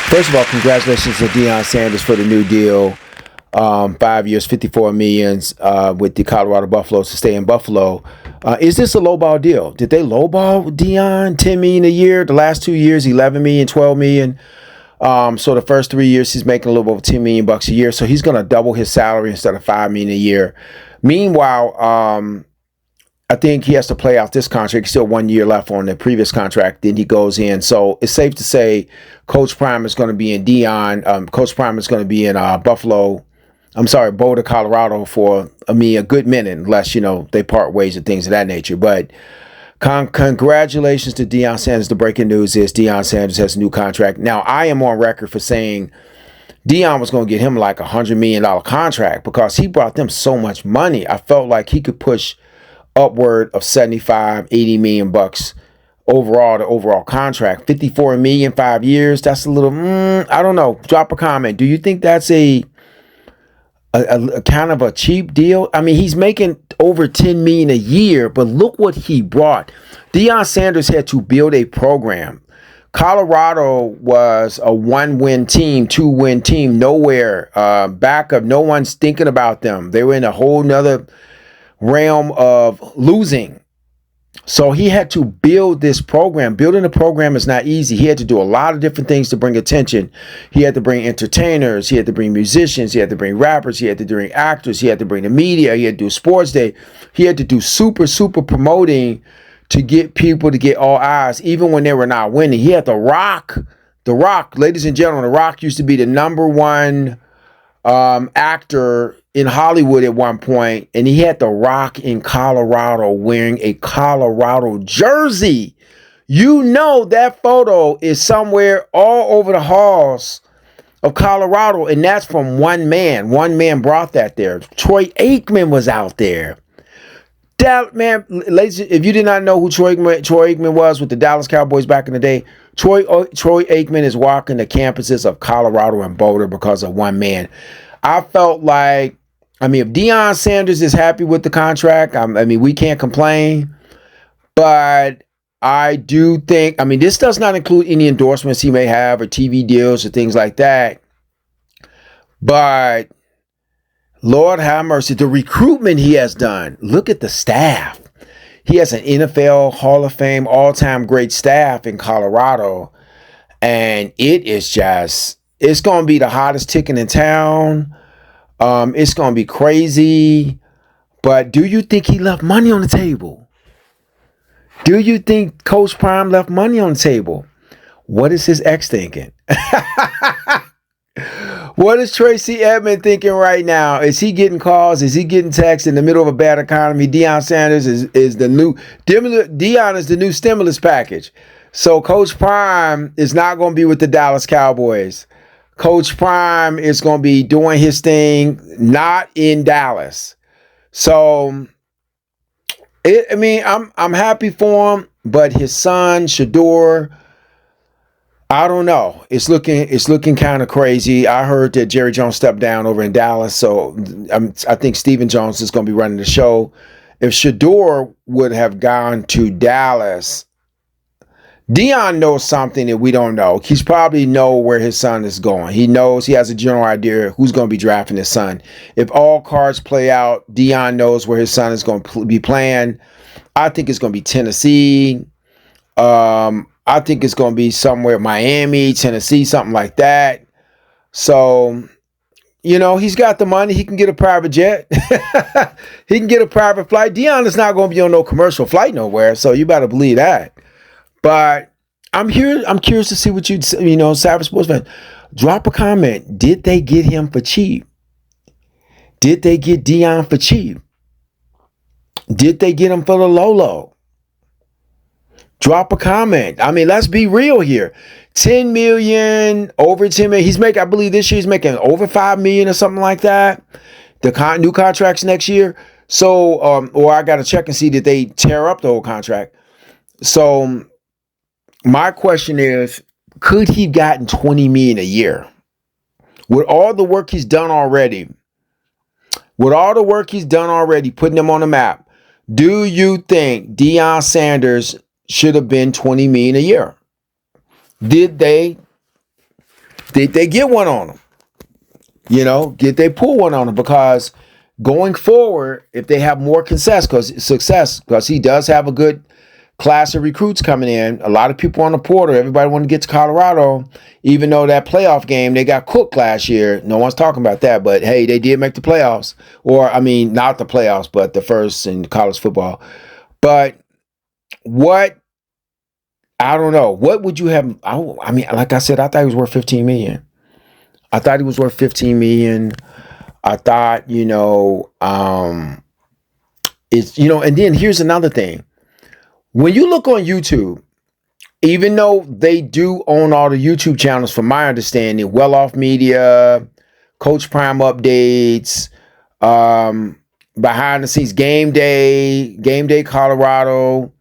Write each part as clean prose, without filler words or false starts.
First of all, congratulations to Deion Sanders for the new deal. 5 years, 54 millions with the Colorado Buffaloes to stay in Buffalo. Is this a lowball deal? Did they lowball Deion 10 million a year? The last 2 years, 11 million, 12 million. So the first 3 years, he's making a little over 10 million bucks a year. So he's going to double his salary instead of 5 million a year. Meanwhile, I think he has to play out this contract. Still 1 year left on the previous contract. Then he goes in. So it's safe to say Coach Prime is going to be in Deion. Coach Prime is going to be in Buffalo. I'm sorry, Boulder, Colorado for, a good minute, unless, they part ways and things of that nature. But congratulations to Deion Sanders. The breaking news is Deion Sanders has a new contract. Now, I am on record for saying Deion was going to get him like $100 million contract because he brought them so much money. I felt like he could push upward of 75, 80 million bucks overall, the overall contract. 54 million, 5 years. That's a little, I don't know. Drop a comment. Do you think that's a kind of a cheap deal? I mean, he's making over 10 million a year, but look what he brought. Deion Sanders had to build a program. Colorado was a 1-win team, 2-win team, nowhere, backup. No one's thinking about them. They were in a whole nother realm of losing. So he had to build this program. Building a program is not easy. He had to do a lot of different things to bring attention. He had to bring entertainers. He had to bring musicians. He had to bring rappers. He had to bring actors. He had to bring the media. He had to do sports day. He had to do super promoting to get people to get all eyes, even when they were not winning. He had The Rock. The Rock, ladies and gentlemen, The Rock used to be the #1 actor in Hollywood at one point, and he had The Rock in Colorado wearing a Colorado jersey. You know that photo is somewhere all over the halls of Colorado, and that's from one man. One man brought that there. Troy Aikman was out there. That man, ladies, if you did not know who Troy Aikman was with the Dallas Cowboys back in the day, Troy Aikman is walking the campuses of Colorado and Boulder because of one man. I felt like, if Deion Sanders is happy with the contract, we can't complain. But I do think, this does not include any endorsements he may have or TV deals or things like that. But Lord have mercy, the recruitment he has done. Look at the staff. He has an NFL Hall of Fame all-time great staff in Colorado. And it's going to be the hottest ticket in town. It's going to be crazy. But do you think he left money on the table? Do you think Coach Prime left money on the table? What is his ex thinking? What is Tracy Edmond thinking right now? Is he getting calls? Is he getting texts in the middle of a bad economy? Deion Sanders is the new Deion is the new stimulus package. So Coach Prime is not going to be with the Dallas Cowboys. Coach Prime is going to be doing his thing, not in Dallas. So, I'm happy for him, but his son Shador, I don't know. It's looking kind of crazy. I heard that Jerry Jones stepped down over in Dallas, so I think Stephen Jones is going to be running the show. If Shador would have gone to Dallas, Deion knows something that we don't know. He's probably know where his son is going. He knows, he has a general idea who's going to be drafting his son. If all cards play out, Deion knows where his son is going to be playing. I think it's going to be Tennessee. I think it's going to be somewhere Miami, Tennessee, something like that. So, he's got the money. He can get a private jet. He can get a private flight. Deion is not going to be on no commercial flight nowhere, so you better believe that. But I'm curious to see what Savage Sports fan. Drop a comment. Did they get him for cheap? Did they get Deion for cheap? Did they get him for the low? Drop a comment. Let's be real here. 10 million, over 10 million. He's making, I believe this year he's making over 5 million or something like that. The new contracts next year. So, or I got to check and see that they tear up the whole contract. So, my question is, could he have gotten 20 million a year? With all the work he's done already, putting him on the map, do you think Deion Sanders should have been 20 million a year? Did they they get one on him. You know, they pull one on him, because going forward, if they have more success, because he does have a good class of recruits coming in. A lot of people on the portal. Everybody want to get to Colorado, even though that playoff game, they got cooked last year. No one's talking about that, but hey, they did make the playoffs. Or, I mean, not the playoffs, but the first in college football. But I don't know. What would you have? I mean, like I said, I thought he was worth $15 million. I thought he was worth $15 million. I thought, and then here's another thing. When you look on YouTube, even though they do own all the YouTube channels, from my understanding, Well Off Media, Coach Prime Updates, behind the scenes, Game Day Colorado,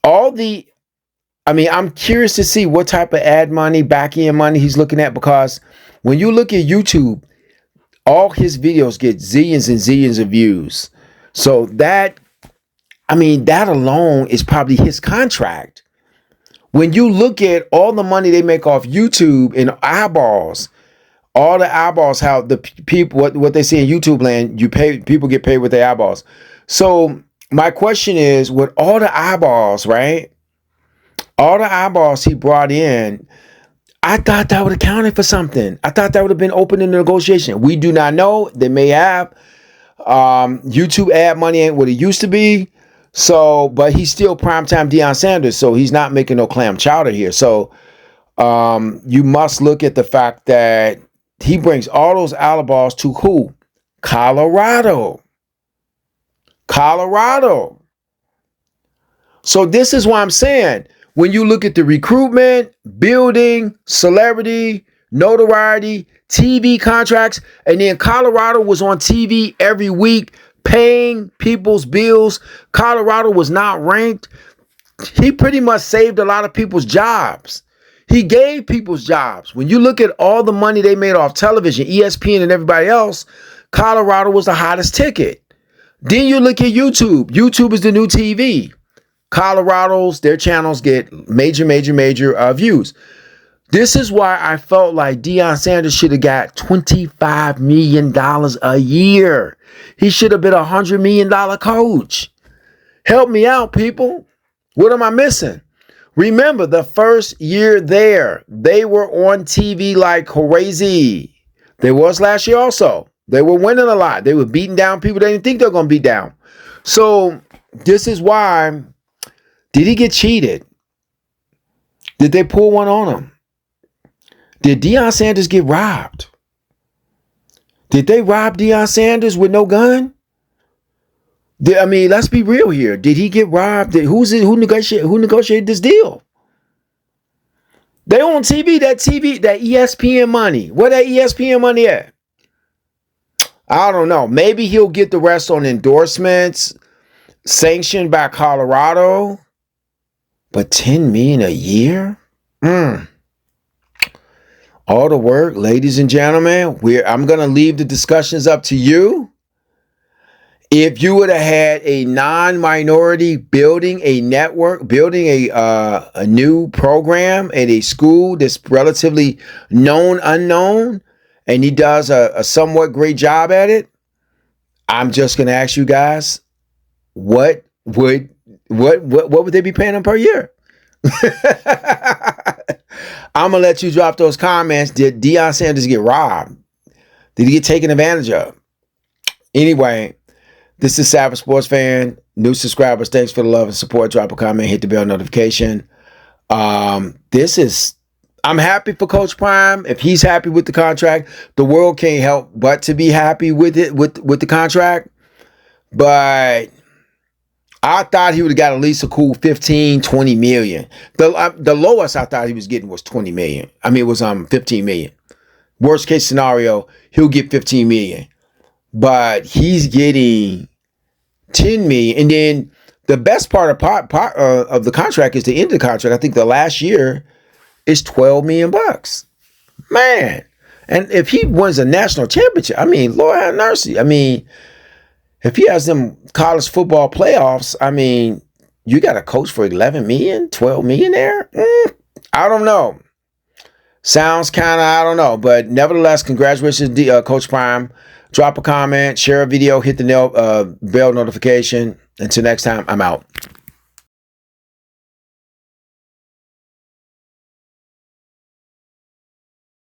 I'm curious to see what type of ad money, back end money he's looking at, because when you look at YouTube, all his videos get zillions and zillions of views. So that alone is probably his contract. When you look at all the money they make off YouTube and eyeballs, all the eyeballs, how the people, what they see in YouTube land, people get paid with their eyeballs. So my question is, with all the eyeballs, right? All the eyeballs he brought in, I thought that would have counted for something. I thought that would have been open in the negotiation. We do not know. They may have. YouTube ad money ain't what it used to be. So, but he's still primetime Deion Sanders, so he's not making no clam chowder here. So, you must look at the fact that he brings all those eyeballs to who? Colorado. So this is why I'm saying, when you look at the recruitment, building, celebrity, notoriety, TV contracts, and then Colorado was on TV every week paying people's bills. Colorado was not ranked. He pretty much saved a lot of people's jobs. He gave people's jobs. When you look at all the money they made off television, ESPN and everybody else, Colorado was the hottest ticket. Then you look at YouTube. YouTube is the new TV. Their channels get major views. This is why I felt like Deion Sanders should have got $25 million a year. He should have been a $100 million coach. Help me out, people. What am I missing? Remember, the first year there, they were on TV like crazy. They was last year also. They were winning a lot. They were beating down people they didn't think they were going to beat down. So this is why. Did he get cheated? Did they pull one on him? Did Deion Sanders get robbed? Did they rob Deion Sanders with no gun? Let's be real here. Did he get robbed? Who negotiated this deal? They on TV, that ESPN money. Where that ESPN money at? I don't know. Maybe he'll get the rest on endorsements sanctioned by Colorado. But $10 million a year? All the work, ladies and gentlemen. I'm going to leave the discussions up to you. If you would have had a non-minority building a network, building a new program at a school that's relatively unknown, and he does a somewhat great job at it, I'm just going to ask you guys, what would they be paying him per year? I'm going to let you drop those comments. Did Deion Sanders get robbed? Did he get taken advantage of? Anyway, this is Savage Sports Fan. New subscribers, thanks for the love and support. Drop a comment, hit the bell notification. I'm happy for Coach Prime. If he's happy with the contract, the world can't help but to be happy with it, with the contract. But I thought he would have got at least a cool 15, 20 million. The lowest I thought he was getting was 20 million. It was 15 million. Worst case scenario, he'll get 15 million. But he's getting 10 million. And then the best part of the contract is the end of the contract. I think the last year is $12 million. Man. And if he wins a national championship, Lord have mercy. If he has them college football playoffs, you got a coach for 11 million, 12 million there? I don't know. Sounds kind of, I don't know, but nevertheless, congratulations, Coach Prime. Drop a comment, share a video, hit the bell notification. Until next time, I'm out.